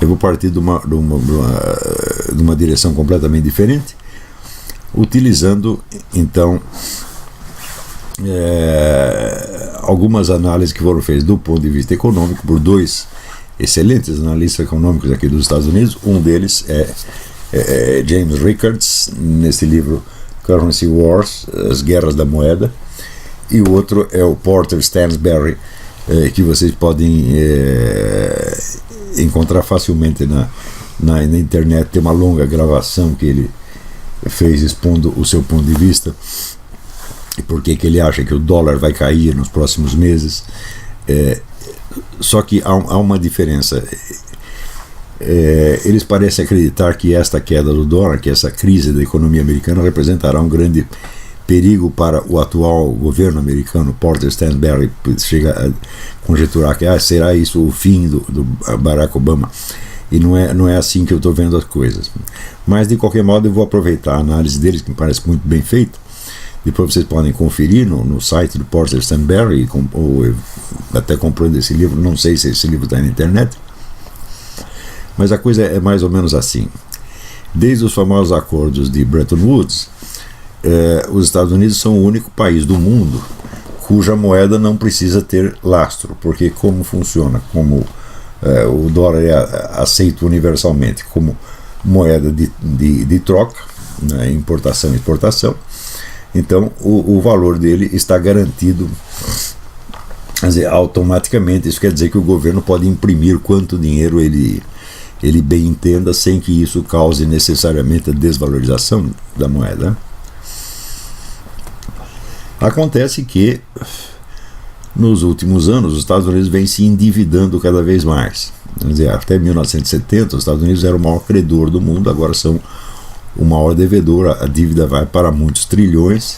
Eu vou partir de uma direção completamente diferente, utilizando então algumas análises que foram feitas do ponto de vista econômico por dois excelentes analistas econômicos aqui dos Estados Unidos. Um deles é James Rickards, nesse livro Currency Wars, As Guerras da Moeda, e o outro é o Porter Stansberry, que vocês podem encontrar facilmente na internet. Tem uma longa gravação que ele fez expondo o seu ponto de vista e por que ele acha que o dólar vai cair nos próximos meses. Só que há uma diferença. Eles parecem acreditar que esta queda do dólar, que essa crise da economia americana, representará um grande perigo para o atual governo americano. Porter Stansberry chega a conjecturar que será isso o fim do Barack Obama, e não é assim que eu estou vendo as coisas. Mas de qualquer modo eu vou aproveitar a análise deles, que me parece muito bem feita. Depois vocês podem conferir no site do Porter Stansberry, ou até comprando esse livro. Não sei se esse livro está na internet, mas a coisa é mais ou menos assim. Desde os famosos acordos de Bretton Woods, os Estados Unidos são o único país do mundo cuja moeda não precisa ter lastro, porque como funciona, como o dólar é aceito universalmente como moeda de troca, né, importação e exportação, então o valor dele está garantido, quer dizer, automaticamente. Isso quer dizer que o governo pode imprimir quanto dinheiro ele bem entenda, sem que isso cause necessariamente a desvalorização da moeda. Acontece que nos últimos anos os Estados Unidos vêm se endividando cada vez mais. Quer dizer, até 1970 os Estados Unidos eram o maior credor do mundo, agora são o maior devedor. A dívida vai para muitos trilhões,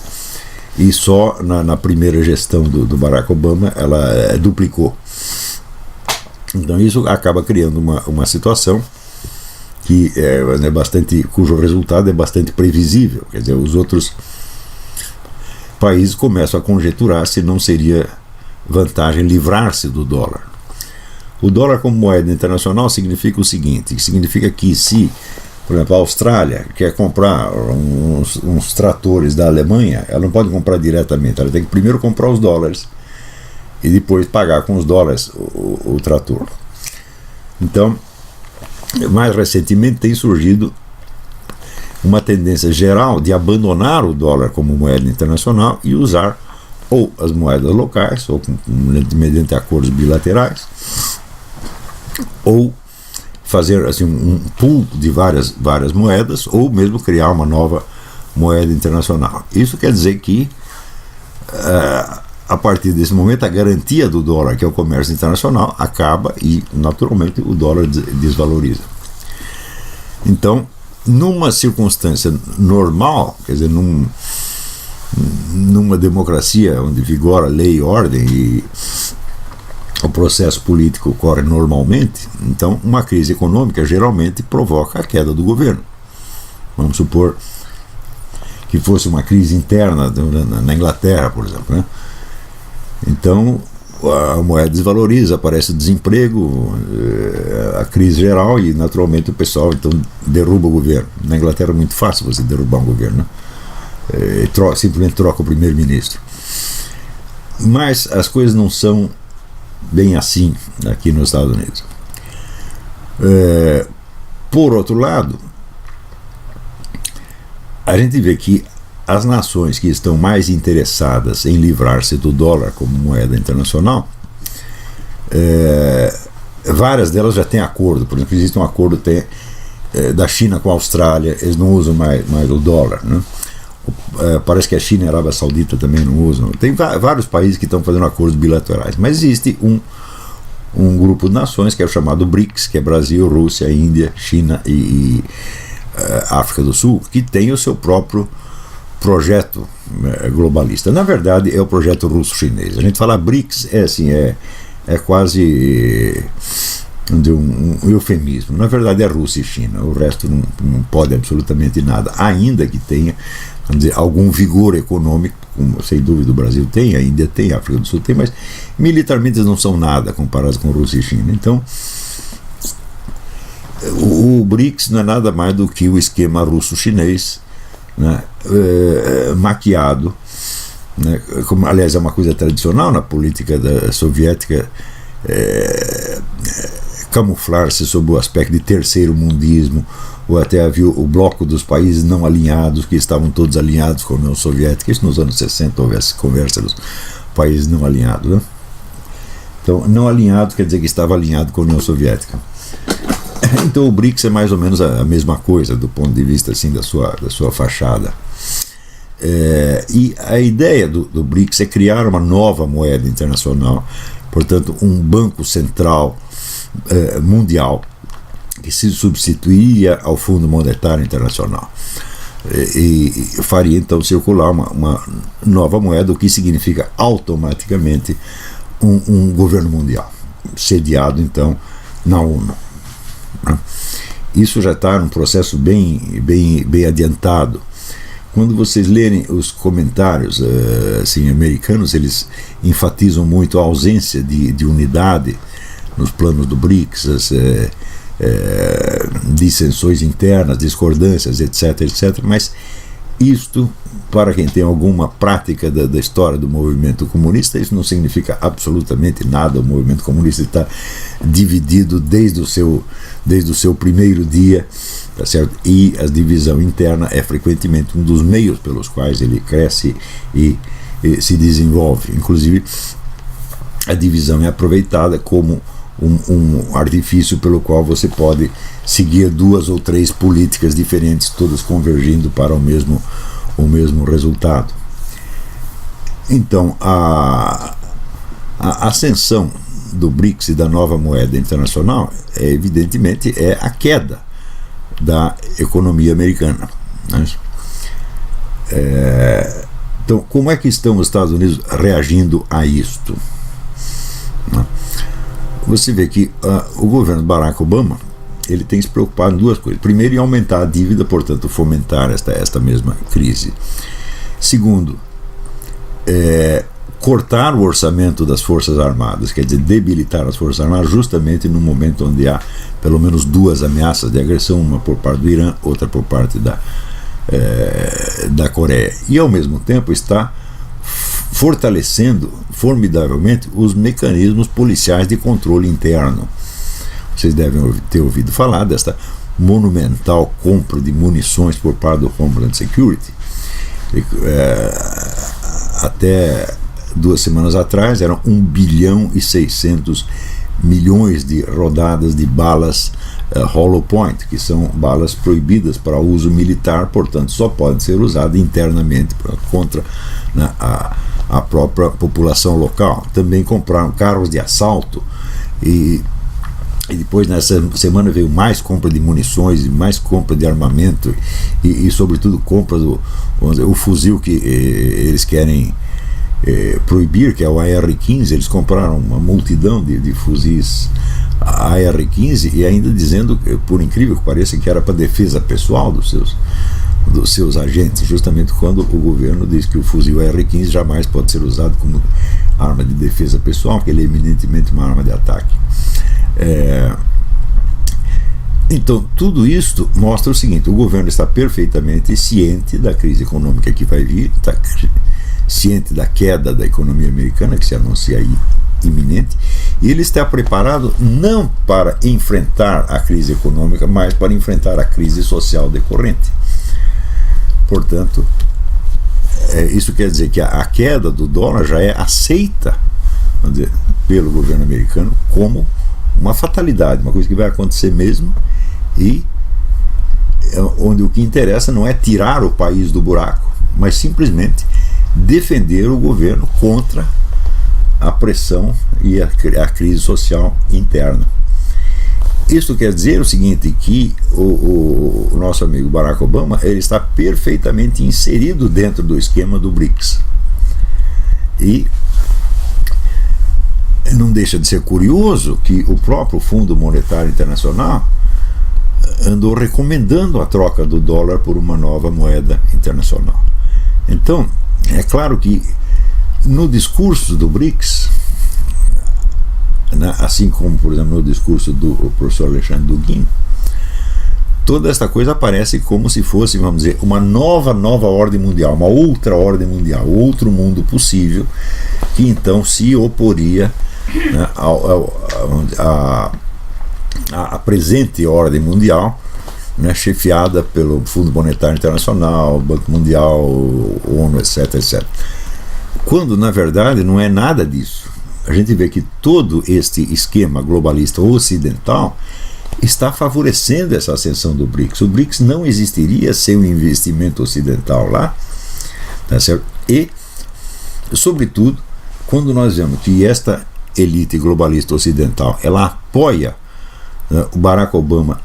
e só na primeira gestão do Barack Obama ela duplicou. Então isso acaba criando uma situação que cujo resultado é bastante previsível. Quer dizer, os outros países começam a conjecturar se não seria vantagem livrar-se do dólar. O dólar como moeda internacional significa o seguinte: significa que se, por exemplo, a Austrália quer comprar uns tratores da Alemanha, ela não pode comprar diretamente, ela tem que primeiro comprar os dólares e depois pagar com os dólares o trator. Então, mais recentemente tem surgido uma tendência geral de abandonar o dólar como moeda internacional e usar ou as moedas locais, ou mediante acordos bilaterais, ou fazer assim, um pool de várias moedas, ou mesmo criar uma nova moeda internacional. Isso quer dizer que a partir desse momento a garantia do dólar, que é o comércio internacional, acaba e naturalmente o dólar desvaloriza. Então, numa circunstância normal, quer dizer, numa democracia onde vigora lei e ordem e o processo político ocorre normalmente, então uma crise econômica geralmente provoca a queda do governo. Vamos supor que fosse uma crise interna na Inglaterra, por exemplo, né? Então a moeda desvaloriza, aparece o desemprego, a crise geral, e naturalmente o pessoal então derruba o governo. Na Inglaterra é muito fácil você derrubar um governo, né? Simplesmente troca o primeiro-ministro. Mas as coisas não são bem assim aqui nos Estados Unidos. Por outro lado, a gente vê que as nações que estão mais interessadas em livrar-se do dólar como moeda internacional, várias delas já têm acordo. Por exemplo, existe um acordo da China com a Austrália, eles não usam mais o dólar, né? Parece que a China e a Arábia Saudita também não usam. Tem vários países que estão fazendo acordos bilaterais, mas existe um grupo de nações que é o chamado BRICS, que é Brasil, Rússia, Índia, China e África do Sul, que tem o seu próprio projeto globalista. Na verdade é o projeto russo-chinês. A gente fala BRICS, é quase um eufemismo. Na verdade é Rússia e China, o resto não pode absolutamente nada, ainda que tenha, vamos dizer, algum vigor econômico, como sem dúvida o Brasil tem, a Índia tem, a África do Sul tem, mas militarmente eles não são nada comparados com Rússia e China. Então o BRICS não é nada mais do que o esquema russo-chinês, né, maquiado, né, como, aliás, é uma coisa tradicional na política soviética, camuflar-se sob o aspecto de terceiro mundismo, ou até havia o bloco dos países não alinhados, que estavam todos alinhados com a União Soviética. Isso nos anos 60 houve essa conversa dos países não alinhados, né? Então, não alinhado quer dizer que estava alinhado com a União Soviética. Então o BRICS é mais ou menos a mesma coisa do ponto de vista assim, da sua fachada. E a ideia do BRICS é criar uma nova moeda internacional, portanto um banco central mundial que se substituiria ao Fundo Monetário Internacional e faria então circular uma nova moeda, o que significa automaticamente um governo mundial, sediado então na ONU. Isso já está num processo bem adiantado. Quando vocês lerem os comentários assim, americanos, eles enfatizam muito a ausência de unidade nos planos do BRICS, dissensões internas, discordâncias, etc. Mas isto, para quem tem alguma prática da história do movimento comunista, isso não significa absolutamente nada. O movimento comunista está dividido desde o seu primeiro dia, tá certo? E a divisão interna é frequentemente um dos meios pelos quais ele cresce e se desenvolve. Inclusive, a divisão é aproveitada como um artifício pelo qual você pode seguir 2 ou 3 políticas diferentes, todas convergindo para o mesmo resultado. Então, a ascensão do BRICS e da nova moeda internacional evidentemente é a queda da economia americana, né? Então, como é que estão os Estados Unidos reagindo a isto? Você vê que o governo Barack Obama ele tem se preocupado em 2 coisas. Primeiro, em aumentar a dívida, portanto, fomentar esta mesma crise. Segundo, cortar o orçamento das Forças Armadas, quer dizer, debilitar as Forças Armadas justamente no momento onde há pelo menos 2 ameaças de agressão, uma por parte do Irã, outra por parte da Coreia. E, ao mesmo tempo, está fortalecendo formidavelmente os mecanismos policiais de controle interno. Vocês devem ter ouvido falar desta monumental compra de munições por parte do Homeland Security. Até 2 semanas atrás eram 1 bilhão e 600 milhões de rodadas de balas hollow point, que são balas proibidas para uso militar, portanto só podem ser usadas internamente contra, né, a própria população local. Também compraram carros de assalto e depois nessa semana veio mais compra de munições, mais compra de armamento e sobretudo compra o fuzil que eles querem proibir, que é o AR-15. Eles compraram uma multidão de fuzis AR-15 e ainda dizendo, por incrível que pareça, que era para defesa pessoal dos seus agentes, justamente quando o governo diz que o fuzil AR-15 jamais pode ser usado como arma de defesa pessoal, que ele é eminentemente uma arma de ataque. Então, tudo isto mostra o seguinte: o governo está perfeitamente ciente da crise econômica que vai vir, está ciente da queda da economia americana, que se anuncia aí iminente, e ele está preparado não para enfrentar a crise econômica, mas para enfrentar a crise social decorrente. Portanto, isso quer dizer que a queda do dólar já é aceita, vamos dizer, pelo governo americano como uma fatalidade, uma coisa que vai acontecer mesmo, e onde o que interessa não é tirar o país do buraco, mas simplesmente defender o governo contra a pressão e a crise social interna. Isso quer dizer o seguinte, que o nosso amigo Barack Obama ele está perfeitamente inserido dentro do esquema do BRICS. E não deixa de ser curioso que o próprio Fundo Monetário Internacional andou recomendando a troca do dólar por uma nova moeda internacional. Então, é claro que no discurso do BRICS, assim como, por exemplo, no discurso do professor Alexandre Dugin, toda essa coisa aparece como se fosse, vamos dizer, uma nova ordem mundial, uma outra ordem mundial, outro mundo possível, que então se oporia, né, à presente ordem mundial, né, chefiada pelo Fundo Monetário Internacional, Banco Mundial, ONU, etc, etc. Quando, na verdade, não é nada disso. A gente vê que todo este esquema globalista ocidental está favorecendo essa ascensão do BRICS. O BRICS não existiria sem o investimento ocidental lá, tá certo? E, sobretudo, quando nós vemos que esta elite globalista ocidental, ela apoia, né, o Barack Obama,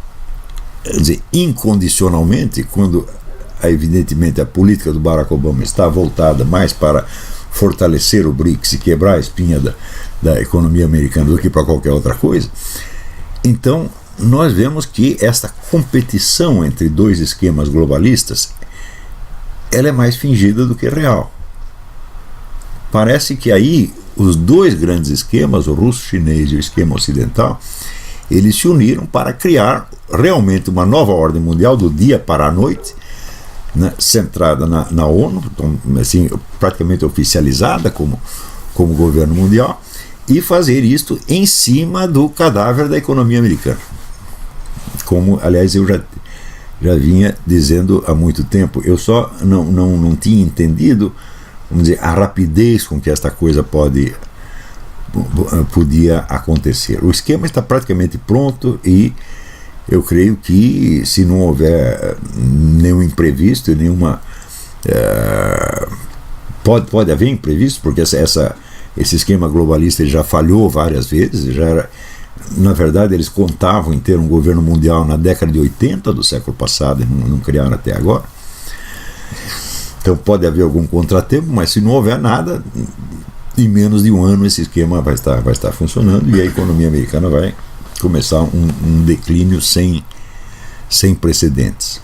quer dizer, incondicionalmente, quando evidentemente a política do Barack Obama está voltada mais para fortalecer o BRICS e quebrar a espinha da economia americana do que para qualquer outra coisa, então nós vemos que esta competição entre dois esquemas globalistas, ela é mais fingida do que real. Parece que aí os dois grandes esquemas, o russo-chinês e o esquema ocidental, eles se uniram para criar realmente uma nova ordem mundial do dia para a noite, né, centrada na ONU, então, assim, praticamente oficializada como governo mundial, e fazer isto em cima do cadáver da economia americana. Como, aliás, eu já vinha dizendo há muito tempo, eu só não tinha entendido, vamos dizer, a rapidez com que esta coisa podia acontecer. O esquema está praticamente pronto e eu creio que, se não houver nenhum imprevisto, pode haver imprevisto, porque esse esquema globalista ele já falhou várias vezes, na verdade eles contavam em ter um governo mundial na década de 80 do século passado e não criaram até agora. Então pode haver algum contratempo, mas se não houver nada, em menos de um ano esse esquema vai estar funcionando e a economia americana vai começar um declínio sem precedentes.